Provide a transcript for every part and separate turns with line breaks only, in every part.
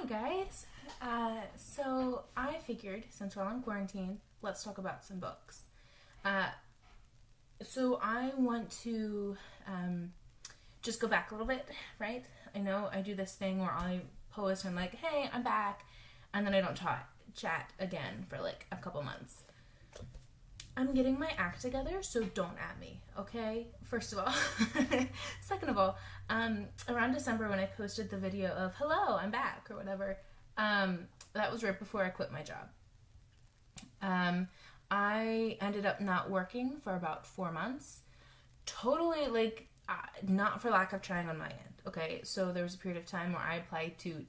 guys. So I figured, since we're all in quarantine, let's talk about some books. So I want to just go back a little bit, right? I know I do this thing where I post and I'm like, hey, I'm back, and then I don't chat again for like a couple months. I'm getting my act together, so don't at me, okay? First of all. Second of all, around December when I posted the video of, hello, I'm back, or whatever, that was right before I quit my job. I ended up not working for about 4 months. Totally, not for lack of trying on my end, okay? So there was a period of time where I applied to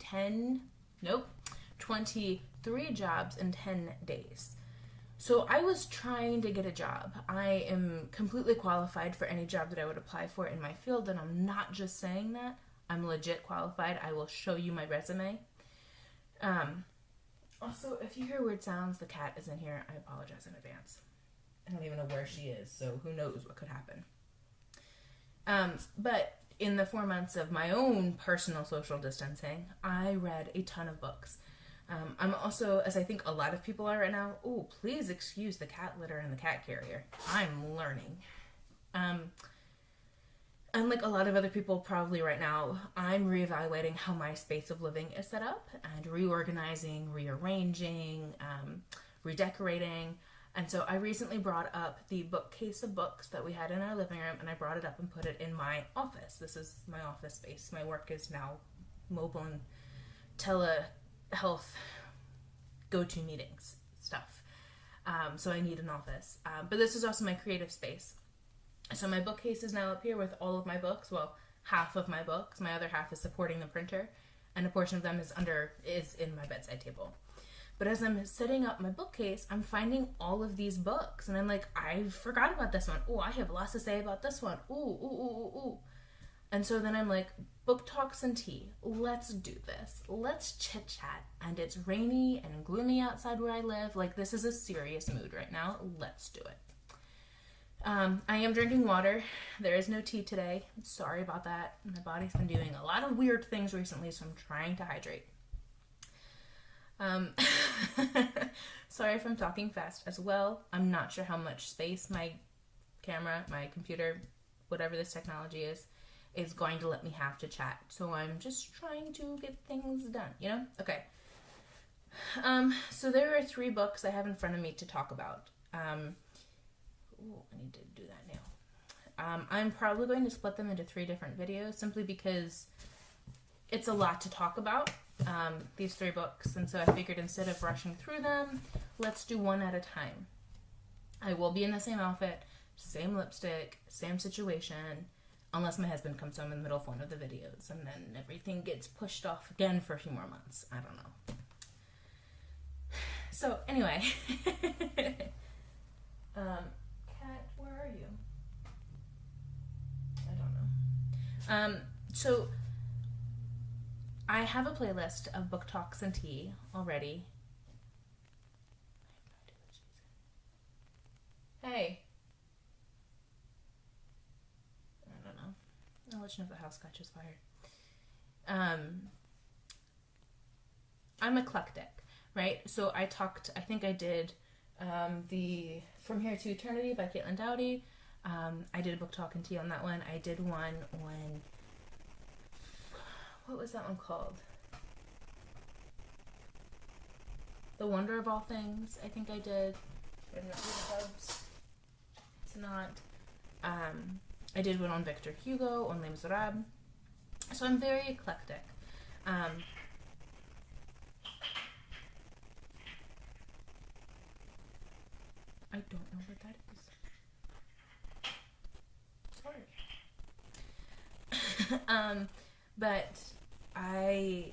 23 jobs in 10 days. So I was trying to get a job. I am completely qualified for any job that I would apply for in my field, and I'm not just saying that. I'm legit qualified. I will show you my resume. Also, if you hear weird sounds, the cat is in here. I apologize in advance. I don't even know where she is, so who knows what could happen. But in the 4 months of my own personal social distancing, I read a ton of books. I'm also, as I think a lot of people are right now, please excuse the cat litter and the cat carrier. I'm learning. Unlike a lot of other people probably right now, I'm reevaluating how my space of living is set up and reorganizing, rearranging, redecorating. And so I recently brought up the bookcase of books that we had in our living room, and I brought it up and put it in my office. This is my office space. My work is now mobile and telehealth go-to meetings stuff. So I need an office. But this is also my creative space. So my bookcase is now up here with all of my books. Well, half of my books. My other half is supporting the printer, and a portion of them is in my bedside table. But as I'm setting up my bookcase, I'm finding all of these books, and I'm like, I forgot about this one. I have lots to say about this one. And so then I'm like, book talks and tea. Let's do this. Let's chit chat. And it's rainy and gloomy outside where I live. Like, this is a serious mood right now. Let's do it. I am drinking water. There is no tea today. Sorry about that. My body's been doing a lot of weird things recently, so I'm trying to hydrate. Sorry if I'm talking fast as well. I'm not sure how much space my camera, my computer, whatever this technology is going to let me have to chat. So I'm just trying to get things done, you know? Okay. So there are 3 books I have in front of me to talk about. I need to do that now. I'm probably going to split them into 3 different videos simply because it's a lot to talk about, these 3 books. And so I figured instead of rushing through them, let's do one at a time. I will be in the same outfit, same lipstick, same situation, unless my husband comes home in the middle of one of the videos, and then everything gets pushed off again for a few more months. I don't know. So, anyway. Cat, where are you? I don't know. So, I have a playlist of book talks and tea already. Hey. I don't know. I'll let you know if the house catches fire. I'm eclectic, right? So I think I did the From Here to Eternity by Caitlin Doughty. I did a book talk and tea on that one. I did one on, what was that one called? The Wonder of All Things, I think I did. It's not. I did one on Victor Hugo, on Les Miserables. So I'm very eclectic. I don't know what that is. Sorry. But I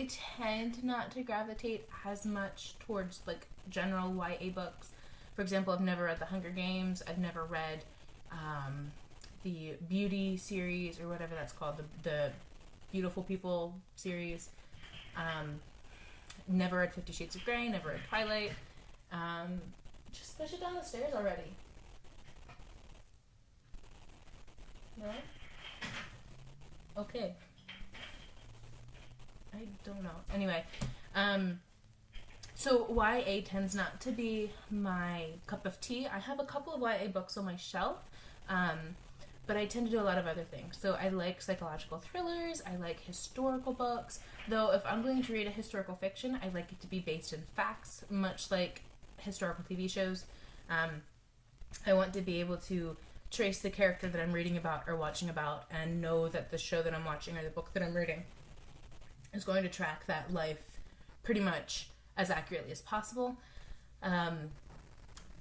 tend not to gravitate as much towards like general YA books. For example, I've never read The Hunger Games. I've never read the Beauty series, or whatever that's called, the Beautiful People series. Never read 50 Shades of Grey. Never read Twilight. Just push it down the stairs already. No? Okay. I I don't know. Anyway, so YA tends not to be my cup of tea. I have a couple of YA books on my shelf, but I tend to do a lot of other things. So I like psychological thrillers, I like historical books, though if I'm going to read a historical fiction, I like it to be based in facts, much like historical TV shows. I want to be able to trace the character that I'm reading about or watching about and know that the show that I'm watching or the book that I'm reading is going to track that life pretty much as accurately as possible.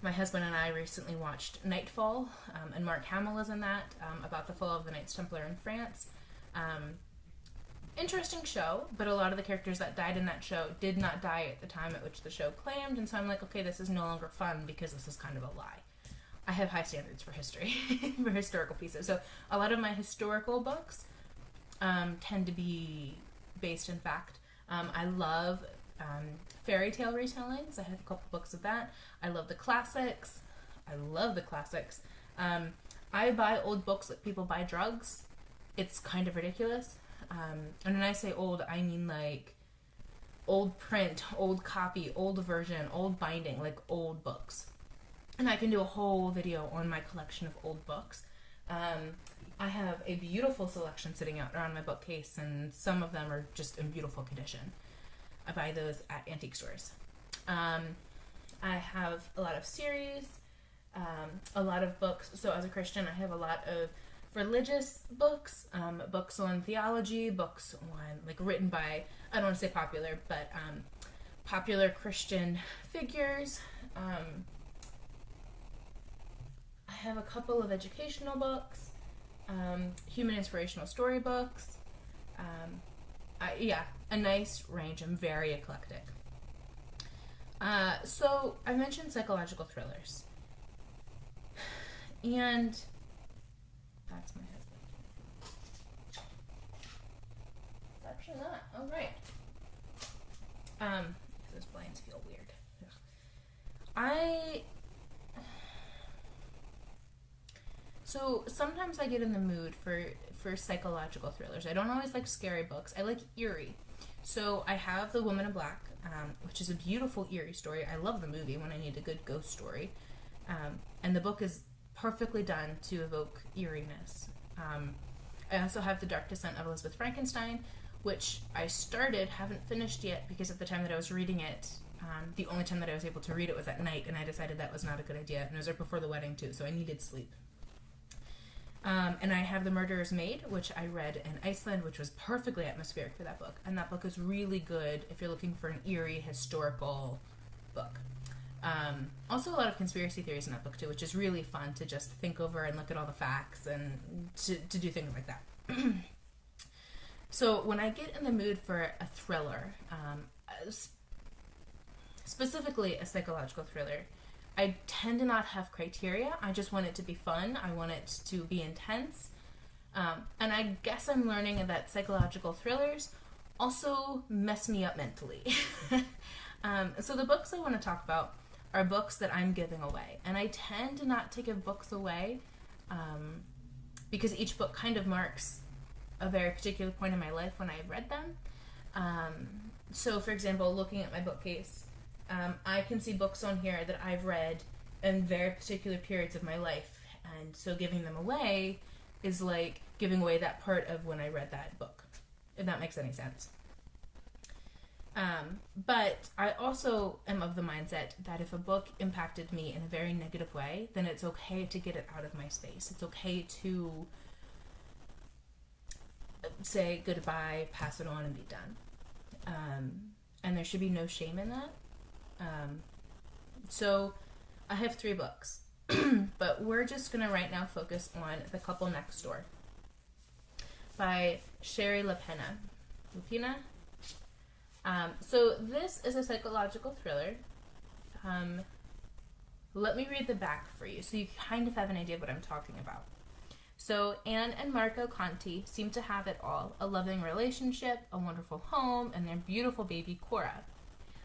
My husband and I recently watched Nightfall, and Mark Hamill is in that, about the fall of the Knights Templar in France. Interesting show, but a lot of the characters that died in that show did not die at the time at which the show claimed, and so I'm like, okay, this is no longer fun because this is kind of a lie. I have high standards for history, for historical pieces. So a lot of my historical books tend to be based in fact. I love fairy tale retellings. I have a couple books of that. I love the classics. I love the classics. I buy old books like people buy drugs. It's kind of ridiculous. And when I say old, I mean like old print, old copy, old version, old binding, like old books. And I can do a whole video on my collection of old books. I have a beautiful selection sitting out around my bookcase, and some of them are just in beautiful condition. I buy those at antique stores. I have a lot of series, a lot of books. So as a Christian, I have a lot of religious books, books on theology, books on, like, written by, I don't want to say popular, but popular Christian figures. I have a couple of educational books, human inspirational storybooks. A nice range. I'm very eclectic. So I mentioned psychological thrillers, and that's my husband. It's actually not. Oh, right. Those blinds feel weird. So sometimes I get in the mood for psychological thrillers. I don't always like scary books. I like eerie. So I have The Woman in Black, which is a beautiful eerie story. I love the movie when I need a good ghost story. And the book is perfectly done to evoke eeriness. I also have The Dark Descent of Elizabeth Frankenstein, which I started, haven't finished yet, because at the time that I was reading it, the only time that I was able to read it was at night, and I decided that was not a good idea. And it was right before the wedding, too, so I needed sleep. And I have The Murderer's Maid, which I read in Iceland, which was perfectly atmospheric for that book. And that book is really good if you're looking for an eerie, historical book. Also a lot of conspiracy theories in that book, too, which is really fun to just think over and look at all the facts and to do things like that. So when I get in the mood for a thriller, specifically a psychological thriller, I tend to not have criteria. I just want it to be fun. I want it to be intense. And I guess I'm learning that psychological thrillers also mess me up mentally. So the books I want to talk about are books that I'm giving away. And I tend to not to give books away because each book kind of marks a very particular point in my life when I've read them. So, for example, looking at my bookcase, I can see books on here that I've read in very particular periods of my life, and so giving them away is like giving away that part of when I read that book, if that makes any sense. But I also am of the mindset that if a book impacted me in a very negative way, then it's okay to get it out of my space. It's okay to say goodbye, pass it on, and be done. And there should be no shame in that. So I have 3 books, but we're just going to right now focus on The Couple Next Door by Sherry Lupina. So this is a psychological thriller. Let me read the back for you so you kind of have an idea of what I'm talking about. So Anne and Marco Conti seem to have it all: a loving relationship, a wonderful home, and their beautiful baby Cora.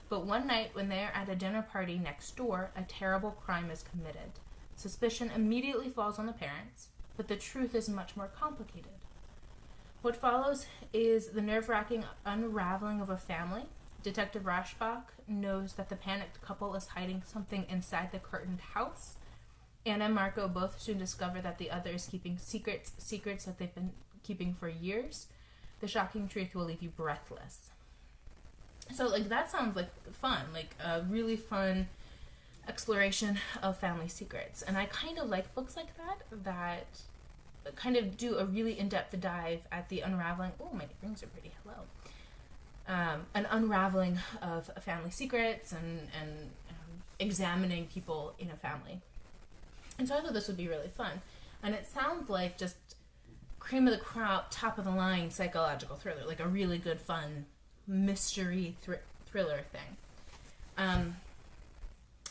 But one night when they are at a dinner party next door, a terrible crime is committed. Suspicion immediately falls on the parents, but the truth is much more complicated. What follows is the nerve-wracking unraveling of a family. Detective Rashbach knows that the panicked couple is hiding something inside the curtained house. Anna and Marco both soon discover that the other is keeping secrets that they've been keeping for years. The shocking truth will leave you breathless. So, like, that sounds like fun, like a really fun exploration of family secrets. And I kind of like books like that kind of do a really in-depth dive at the unraveling. Oh, my rings are pretty. Hello. An unraveling of family secrets and examining people in a family. And so I thought this would be really fun. And it sounds like just cream of the crop, top of the line psychological thriller, like a really good, fun mystery thriller thing.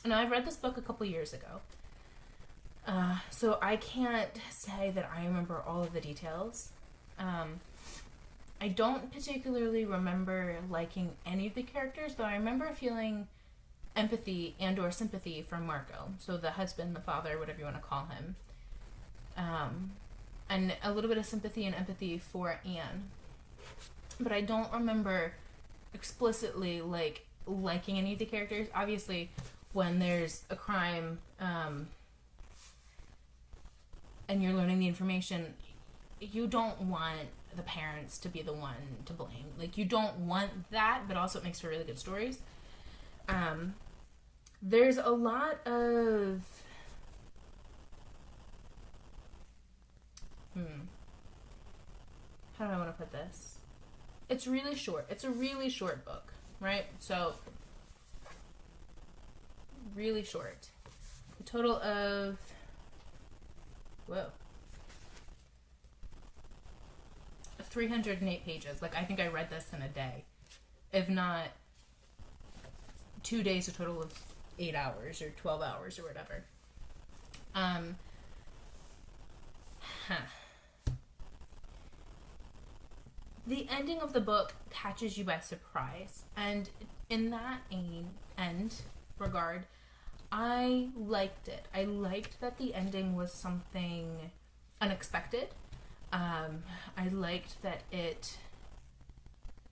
Now, I've read this book a couple years ago. So I can't say that I remember all of the details. I don't particularly remember liking any of the characters, though I remember feeling empathy and or sympathy for Marco. So the husband, the father, whatever you want to call him. And a little bit of sympathy and empathy for Anne. But I don't remember explicitly liking any of the characters. Obviously, when there's a crime and you're learning the information, you don't want the parents to be the one to blame. Like, you don't want that, but also it makes for really good stories. There's a lot of how do I want to put this? It's really short. It's a really short book, right? So, really short. A total of 308 pages. Like, I think I read this in a day. If not 2 days, a total of 8 hours or 12 hours or whatever. The ending of the book catches you by surprise. And in that end regard, I liked it. I liked that the ending was something unexpected. I liked that it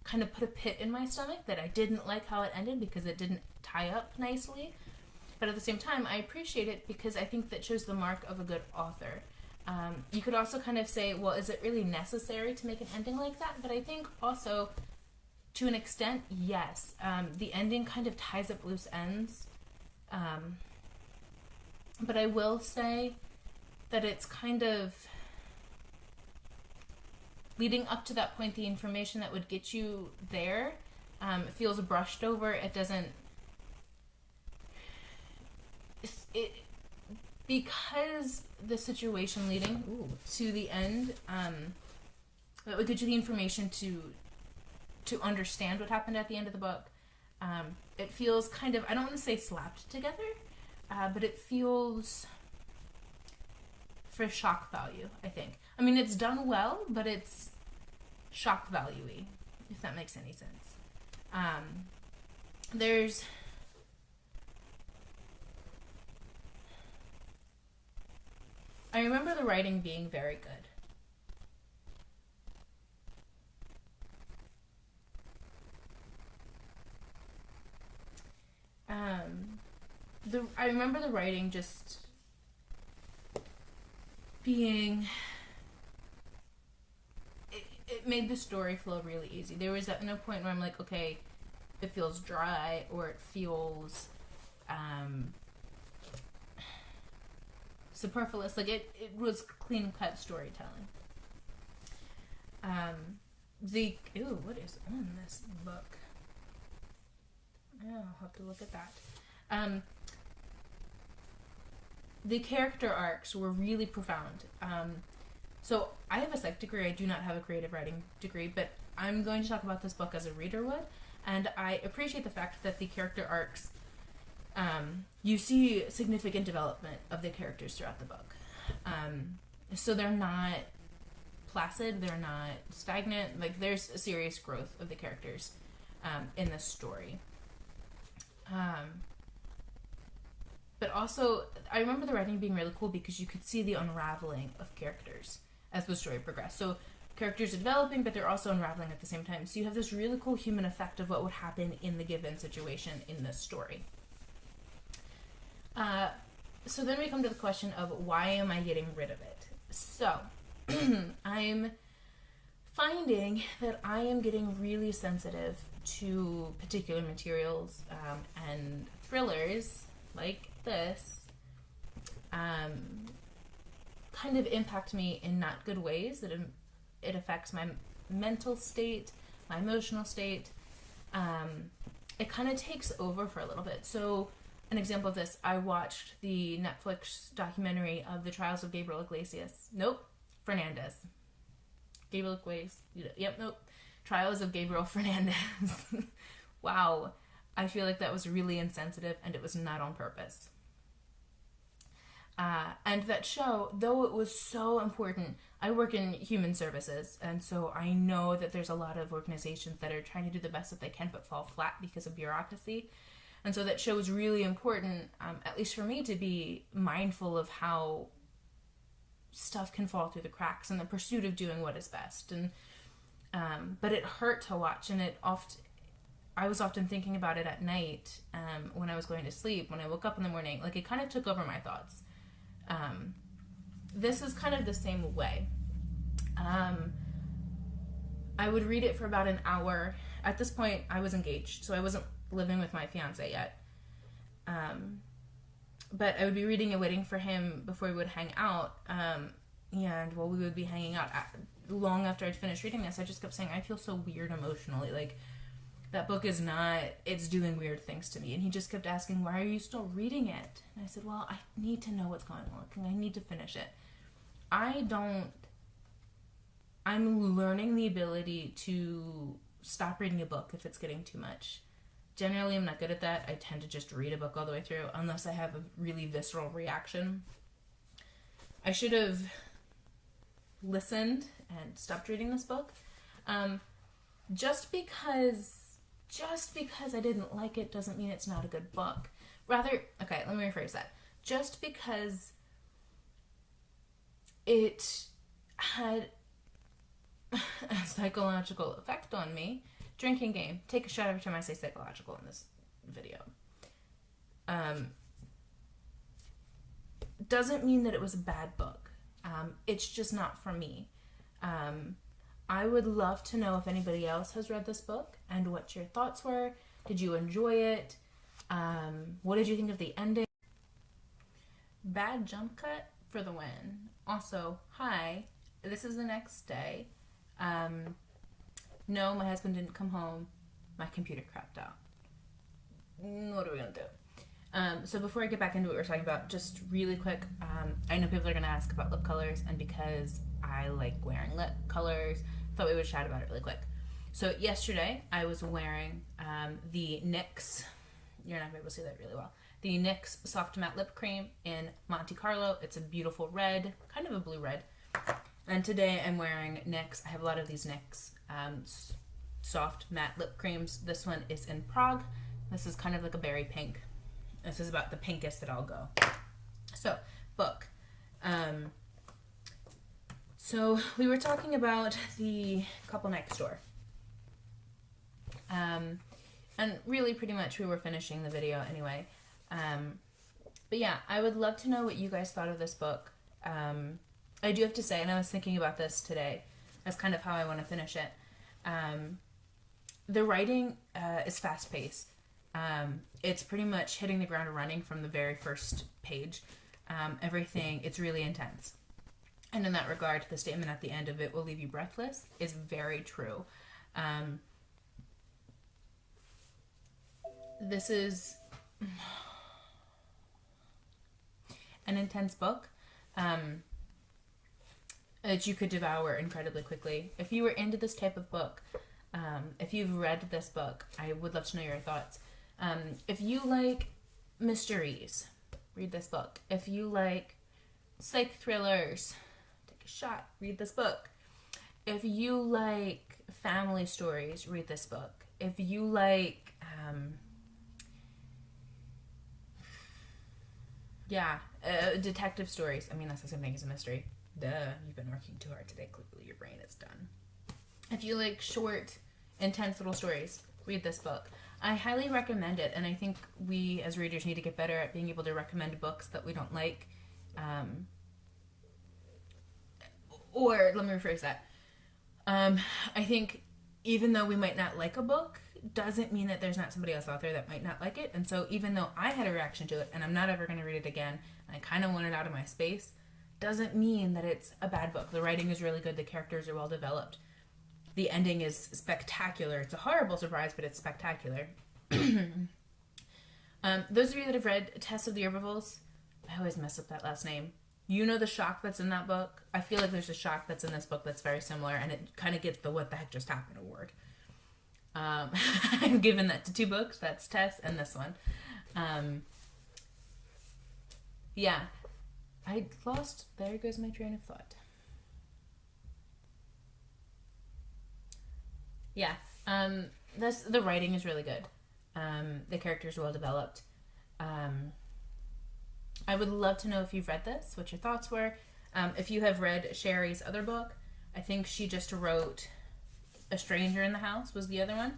kind of put a pit in my stomach, that I didn't like how it ended because it didn't tie up nicely. But at the same time, I appreciate it because I think that shows the mark of a good author. You could also kind of say, well, is it really necessary to make an ending like that? But I think also, to an extent, yes. The ending kind of ties up loose ends. But I will say that it's kind of leading up to that point, the information that would get you there feels brushed over. It doesn't... because the situation leading to the end, that would get you the information to understand what happened at the end of the book. It feels kind of, I don't want to say slapped together, but it feels for shock value, I think. I mean, it's done well, but it's shock value-y, if that makes any sense. I remember the writing being very good. I remember the writing just being... It made the story flow really easy. There was no point where I'm like, okay, it feels dry or it feels superfluous. Like, it was clean-cut storytelling. What is on this book? I'll have to look at that. The character arcs were really profound. So I have a psych degree. I do not have a creative writing degree, but I'm going to talk about this book as a reader would, and I appreciate the fact that the character arcs, you see significant development of the characters throughout the book. So they're not placid, they're not stagnant. Like, there's a serious growth of the characters in this story. But also, I remember the writing being really cool because you could see the unraveling of characters as the story progressed. So characters are developing, but they're also unraveling at the same time. So you have this really cool human effect of what would happen in the given situation in this story. So then we come to the question of, why am I getting rid of it? So I'm finding that I am getting really sensitive to particular materials, and thrillers like this kind of impact me in not good ways. It affects my mental state, my emotional state. It kind of takes over for a little bit. So an example of this, I watched the Netflix documentary of the Trials of Gabriel Iglesias. Nope, Fernandez. Gabriel Iglesias. Yep, nope. Trials of Gabriel Fernandez. Wow. I feel like that was really insensitive, and it was not on purpose. And that show, though it was so important, I work in human services, and so I know that there's a lot of organizations that are trying to do the best that they can but fall flat because of bureaucracy. And so that show is really important, at least for me, to be mindful of how stuff can fall through the cracks in the pursuit of doing what is best. And but it hurt to watch, and I was often thinking about it at night, when I was going to sleep, when I woke up in the morning. Like, it kind of took over my thoughts. This is kind of the same way. I would read it for about an hour. At this point, I was engaged, so I wasn't living with my fiance yet. But I would be reading and waiting for him before we would hang out. And while we would be hanging out, long after I'd finished reading this, I just kept saying, I feel so weird emotionally. Like, that book is not, it's doing weird things to me. And he just kept asking, why are you still reading it? And I said, well, I need to know what's going on, and I need to finish it. I'm learning the ability to stop reading a book if it's getting too much. Generally, I'm not good at that. I tend to just read a book all the way through, unless I have a really visceral reaction. I should have listened and stopped reading this book. Just because I didn't like it doesn't mean it's not a good book. Rather, okay, let me rephrase that. Just because it had a psychological effect on me, drinking game, take a shot every time I say psychological in this video, doesn't mean that it was a bad book. It's just not for me. I would love to know if anybody else has read this book and what your thoughts were. Did you enjoy it? What did you think of the ending? Bad jump cut for the win. Also, hi, this is the next day. No, my husband didn't come home. My computer crapped out. What are we going to do? So before I get back into what we're talking about, just really quick, I know people are going to ask about lip colors, and because I like wearing lip colors, thought we would chat about it really quick. So yesterday, I was wearing the NYX, you're not going to be able to see that really well, the NYX Soft Matte Lip Cream in Monte Carlo. It's a beautiful red, kind of a blue red. And today I'm wearing NYX. I have a lot of these NYX soft matte lip creams. This one is in Prague. This is kind of like a berry pink. This is about the pinkest that I'll go. So, book. So we were talking about the couple next door. And really pretty much we were finishing the video anyway. But yeah, I would love to know what you guys thought of this book. I do have to say, and I was thinking about this today, that's kind of how I want to finish it. The writing is fast-paced. It's pretty much hitting the ground running from the very first page. Everything, it's really intense. And in that regard, the statement at the end of it will leave you breathless is very true. This is an intense book that you could devour incredibly quickly. If you were into this type of book, if you've read this book, I would love to know your thoughts. If you like mysteries, read this book. If you like psych thrillers, take a shot, read this book. If you like family stories, read this book. If you like detective stories, I mean, that's the same thing as a mystery. Duh, you've been working too hard today. Clearly your brain is done. If you like short, intense little stories, read this book. I highly recommend it, and I think we as readers need to get better at being able to recommend books that we don't like. Or let me rephrase that. I think even though we might not like a book, doesn't mean that there's not somebody else out there that might not like it. And so even though I had a reaction to it, and I'm not ever going to read it again, and I kind of want it out of my space, doesn't mean that it's a bad book. The writing is really good. The characters are well developed. The ending is spectacular. It's a horrible surprise, but it's spectacular. Those of you that have read Tess of the Herbivols, I always mess up that last name. You know the shock that's in that book? I feel like there's a shock that's in this book that's very similar, and it kind of gets the what the heck just happened award. I've given that to 2 books. That's Tess and this one. Yeah. There goes my train of thought. Yeah. The writing is really good. The characters are well developed. I would love to know if you've read this, what your thoughts were. If you have read Sherry's other book, I think she just wrote A Stranger in the House was the other one.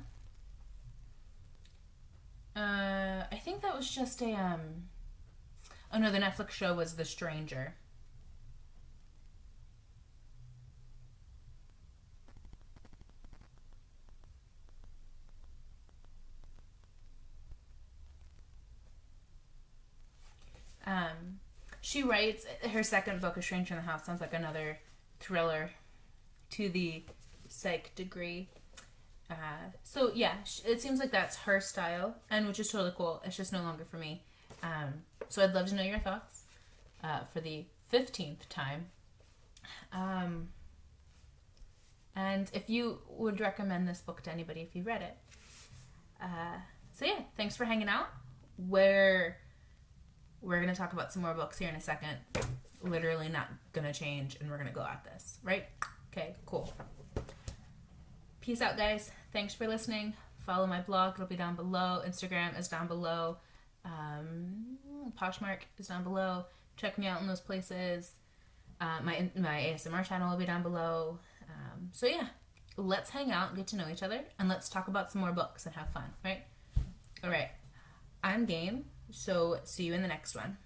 I think that was just a, oh no, the Netflix show was The Stranger. She writes her second book, A Stranger in the House, sounds like another thriller to the psych degree. So yeah, it seems like that's her style, and which is totally cool. It's just no longer for me. So I'd love to know your thoughts for the 15th time. And if you would recommend this book to anybody if you read it. So yeah, thanks for hanging out. We're going to talk about some more books here in a second. Literally not going to change, and we're going to go at this, right? Okay, cool. Peace out, guys. Thanks for listening. Follow my blog. It'll be down below. Instagram is down below. Poshmark is down below. Check me out in those places. My ASMR channel will be down below. So yeah, let's hang out and get to know each other, and let's talk about some more books and have fun, right? All right. I'm game. So see you in the next one.